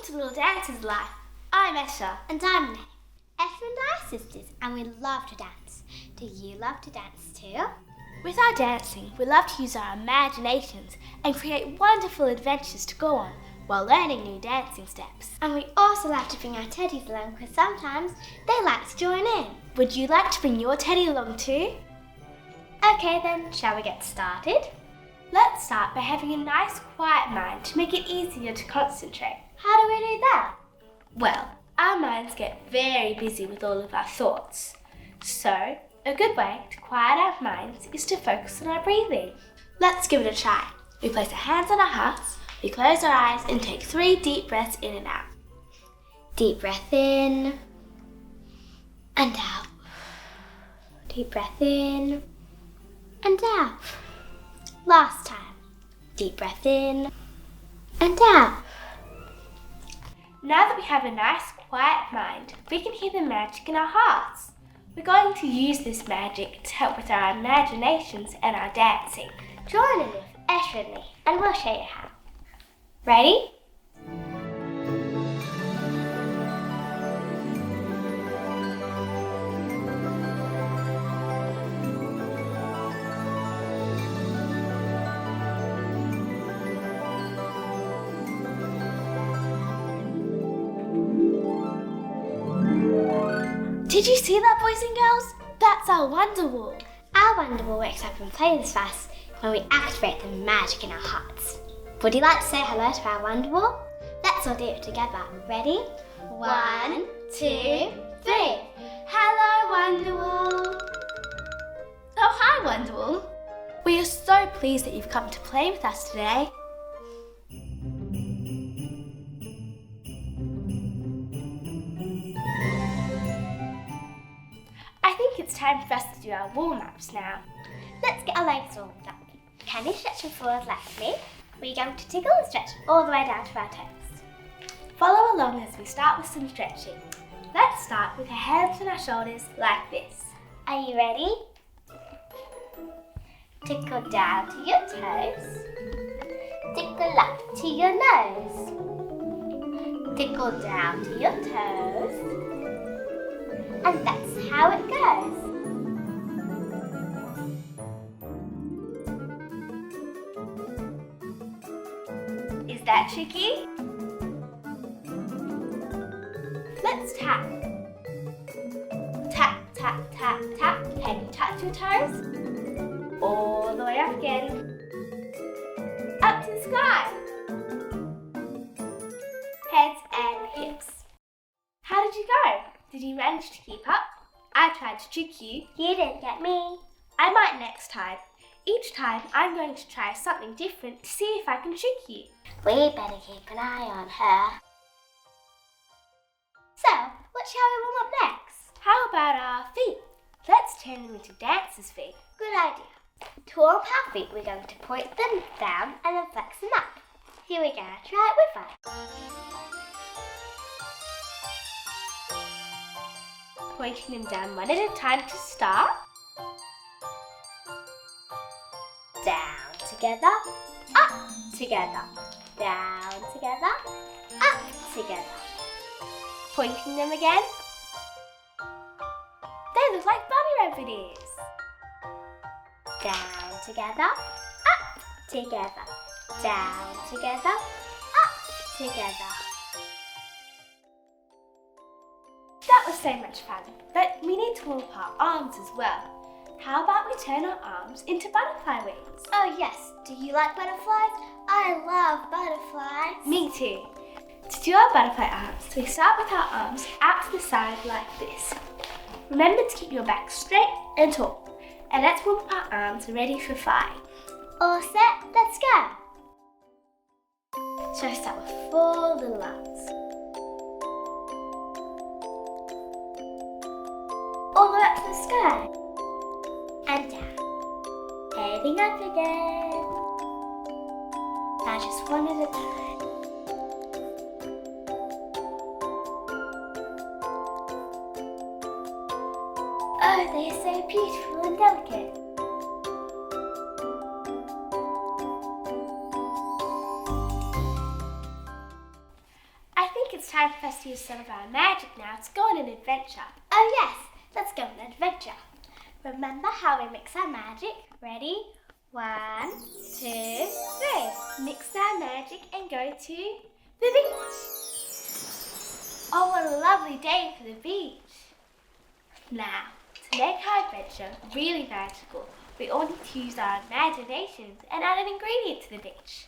to Little Dancer's Life. I'm Esha. And I'm Nay. Esha and I are sisters and we love to dance. Do you love to dance too? With our dancing, we love to use our imaginations and create wonderful adventures to go on while learning new dancing steps. And we also like to bring our teddies along because sometimes they like to join in. Would you like to bring your teddy along too? Okay then, shall we get started? Let's start by having a nice quiet mind to make it easier to concentrate. How do we do that? Well, our minds get very busy with all of our thoughts. So, a good way to quiet our minds is to focus on our breathing. Let's give it a try. We place our hands on our hearts, we close our eyes and take 3 deep breaths in and out. Deep breath in and out. Deep breath in and out. Last time. Deep breath in and out. Now that we have a nice quiet mind, we can hear the magic in our hearts. We're going to use this magic to help with our imaginations and our dancing. Join in with Esha and me and we'll show you how. Ready? Did you see that, boys and girls? That's our Wonderwall. Our Wonderwall wakes up and plays with us when we activate the magic in our hearts. Would you like to say hello to our Wonderwall? Let's all do it together. Ready? 1, 2, 3. Hello, Wonderwall. Oh, hi, Wonderwall. We are so pleased that you've come to play with us today. I think it's time for us to do our warm-ups now. Let's get our legs warmed up. Can you stretch your forward lightly? We're going to tickle and stretch all the way down to our toes. Follow along as we start with some stretching. Let's start with our hands on our shoulders like this. Are you ready? Tickle down to your toes. Tickle up to your nose. Tickle down to your toes. And that's how it goes. Is that tricky? Let's tap. Tap, tap, tap, tap. Can you touch your toes? All the way up again. Up to the sky. Heads and hips. How did you go? Did you manage to keep up? I tried to trick you. You didn't get me. I might next time. Each time I'm going to try something different to see if I can trick you. We better keep an eye on her. So, what shall we warm up next? How about our feet? Let's turn them into dancers' feet. Good idea. To warm up our feet, we're going to point them down and then flex them up. Here we go. Try it with us. Pointing them down one at a time to start. Down together, up together. Down together, up together. Pointing them again. They look like bunny rabbit ears. Down together, up together. Down together, up together. That was so much fun, but we need to warm up our arms as well. How about we turn our arms into butterfly wings? Oh yes, do you like butterflies? I love butterflies. Me too. To do our butterfly arms, we start with our arms out to the side like this. Remember to keep your back straight and tall. And let's warm up our arms ready for flying. All set, let's go. So I start with 4 little arms. All the way up to the sky. And down. Heading up again. Now just one at a time. Oh, they are so beautiful and delicate. I think time for us to use some of our magic now to go on an adventure. Oh yes, let's go on an adventure. Remember how we mix our magic? Ready? 1, 2, 3. Mix our magic and go to the beach. Oh, what a lovely day for the beach. Now, to make our adventure really magical, we all need to use our imaginations and add an ingredient to the dish.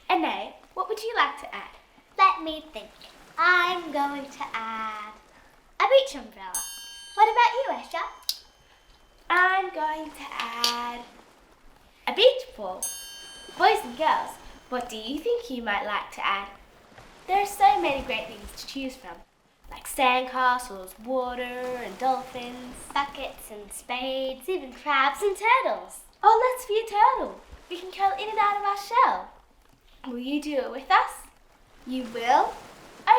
And now, what would you like to add? Let me think. I'm going to add a beach umbrella. What about you, Esha? I'm going to add a beach ball. Boys and girls, what do you think you might like to add? There are so many great things to choose from, like sandcastles, water and dolphins, Buckets and spades, even crabs and turtles. Oh, let's be a turtle. We can curl in and out of our shell. Will you do it with us? You will?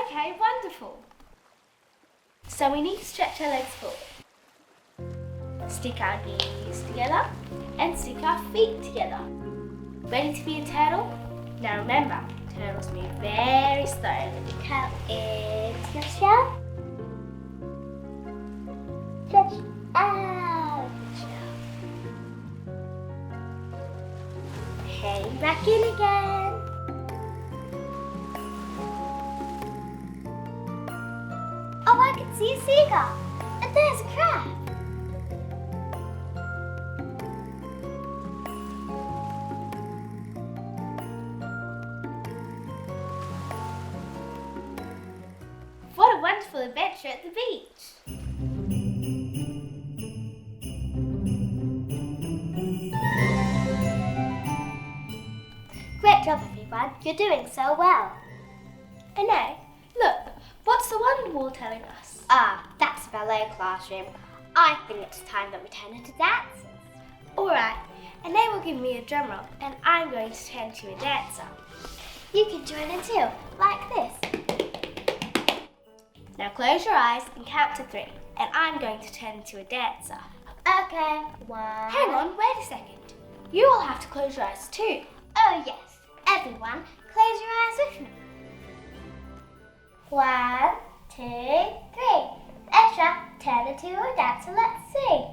Okay, wonderful. So we need to stretch our legs forward. Stick our knees together and stick our feet together. Ready to be a turtle? Now remember, turtles move very slowly. Curl into your shell. Stretch out the shell. Heading back in again. Oh, I can see a seagull. And there's a crab. What a wonderful adventure at the beach. Great job, everyone. You're doing so well. I know. Look, what's the Wonderwall telling us? Ah, that's the ballet classroom. I think it's time that we turn into dancers. Alright, and they will give me a drum roll and I'm going to turn to a dancer. You can join in too, like this. Now close your eyes and count to 3 and I'm going to turn into a dancer. Okay, 1. Hang on, wait a second. You all have to close your eyes too. Oh yes, everyone, close your eyes with me. 1, 2, 3. Esha, turn into a dancer, let's see.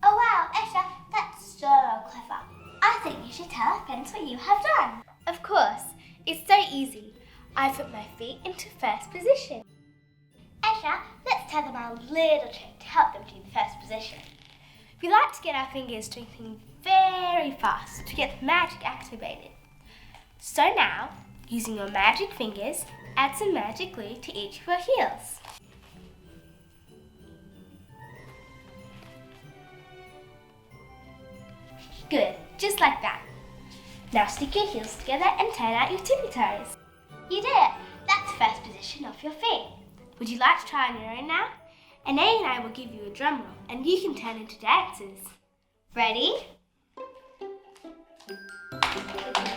Oh wow, Esha, that's so clever. I think you should tell our friends what you have done. Of course, it's so easy. I put my feet into first position. Esha, let's tell them our little trick to help them do the first position. We like to get our fingers twinkling very fast to get the magic activated. So now, using your magic fingers, add some magic glue to each of your heels. Good, just like that. Now stick your heels together and turn out your tippy toes. You did it. That's the first position of your feet. Would you like to try on your own now? Anae and I will give you a drum roll and you can turn into dancers. Ready?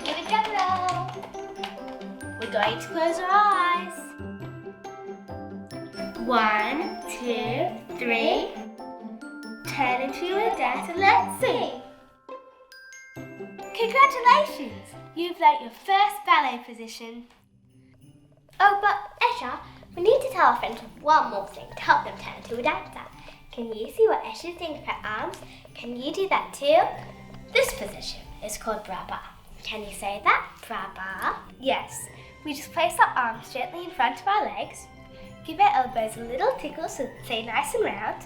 Give a drum roll. We're going to close our eyes. 1, 2, 3. Turn into a dancer. Let's see. Congratulations! You've learnt your first ballet position. Oh, but Esha, we need to tell our friends one more thing to help them turn into a dancer. Can you see what Esha's doing with her arms? Can you do that too? This position is called braba. Can you say that? Braba. Yes, we just place our arms gently in front of our legs, give our elbows a little tickle so they stay nice and round,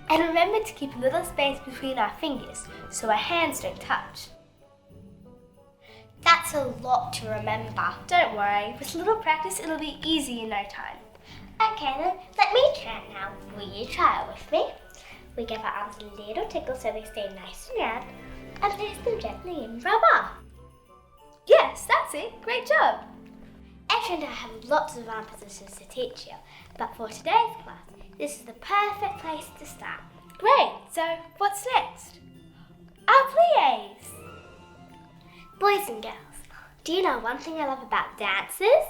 and remember to keep a little space between our fingers so our hands don't touch. That's a lot to remember. Don't worry, with a little practice it'll be easy in no time. Okay then, let me try it now. Will you try it with me? We give our arms a little tickle so they stay nice and round, and place them gently in rubber. Yes, that's it. Great job. Esha and I have lots of arm positions to teach you, but for today's class, this is the perfect place to start. Great, so what's next? Our plies. Boys and girls, do you know one thing I love about dancers?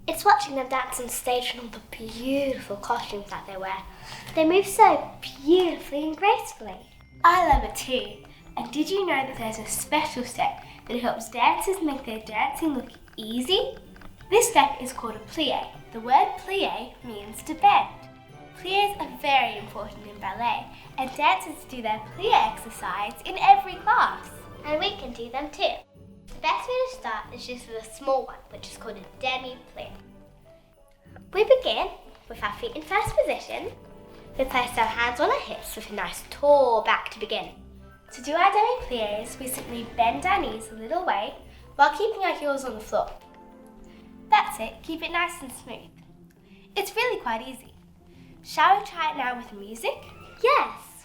It's watching them dance on stage in all the beautiful costumes that they wear. They move so beautifully and gracefully. I love it too. And did you know that there's a special step that helps dancers make their dancing look easy? This step is called a plie. The word plie means to bend. Plies are very important in ballet, and dancers do their plie exercise in every class. And we can do them too. The best way to start is just with a small one, which is called a Demi plie. We begin with our feet in first position. We place our hands on our hips with a nice tall back to begin. To do our Demi plies, we simply bend our knees a little way while keeping our heels on the floor. That's it, keep it nice and smooth. It's really quite easy. Shall we try it now with music? Yes!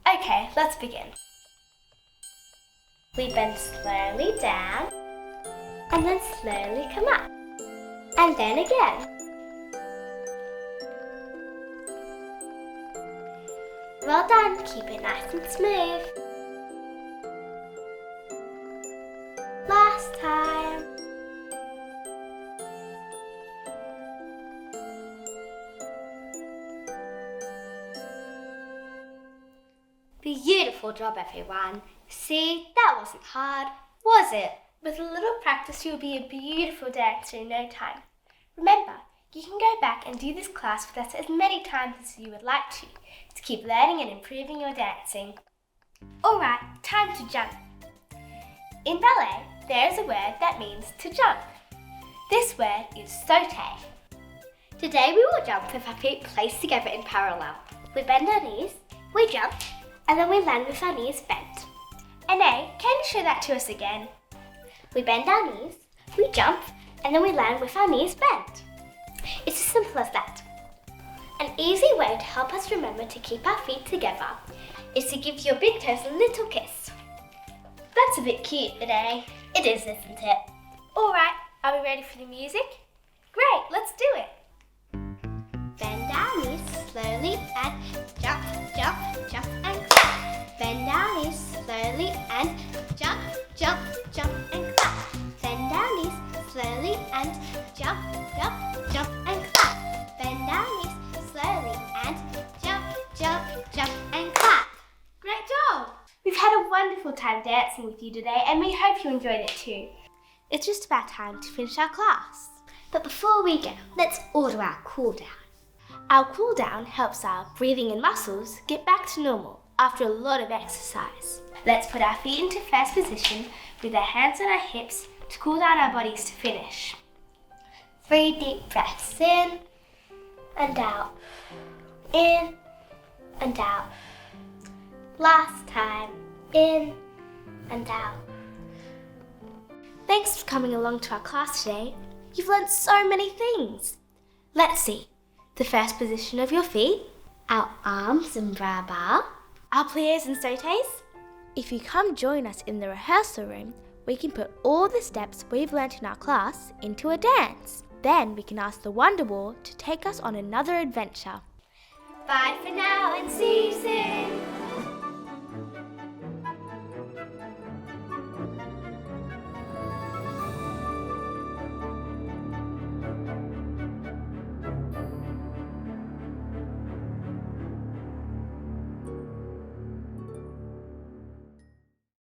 Okay, let's begin. We bend slowly down, and then slowly come up, and then again. Well done, keep it nice and smooth. Last time. Beautiful job, everyone. See, that wasn't hard, was it? With a little practice, you'll be a beautiful dancer in no time. Remember, you can go back and do this class with us as many times as you would like to keep learning and improving your dancing. Alright, time to jump. In ballet, there is a word that means to jump. This word is sauté. Today we will jump with our feet placed together in parallel. We bend our knees, we jump, and then we land with our knees bent. Ane, can you show that to us again? We bend our knees, we jump, and then we land with our knees bent. It's as simple as that. An easy way to help us remember to keep our feet together is to give your big toes a little kiss. That's a bit cute, Ane. It is, isn't it? Alright, are we ready for the music? Great, let's do it. Bend our knees slowly and jump, jump, jump and clap. Bend our knees slowly and jump, jump, jump and clap. Bend our knees slowly and jump, jump, jump and clap. Bend our knees slowly and jump, jump, jump and clap. Great job! We've had a wonderful time dancing with you today, and we hope you enjoyed it too. It's just about time to finish our class. But before we go, let's order our cool down. Our cool down helps our breathing and muscles get back to normal after a lot of exercise. Let's put our feet into first position with our hands on our hips to cool down our bodies to finish. 3 deep breaths in and out, in and out. Last time, in and out. Thanks for coming along to our class today. You've learned so many things. Let's see. The first position of your feet, our arms and bra bar, our plies and sautés. If you come join us in the rehearsal room, we can put all the steps we've learnt in our class into a dance. Then we can ask the Wonderwall to take us on another adventure. Bye for now and see you soon.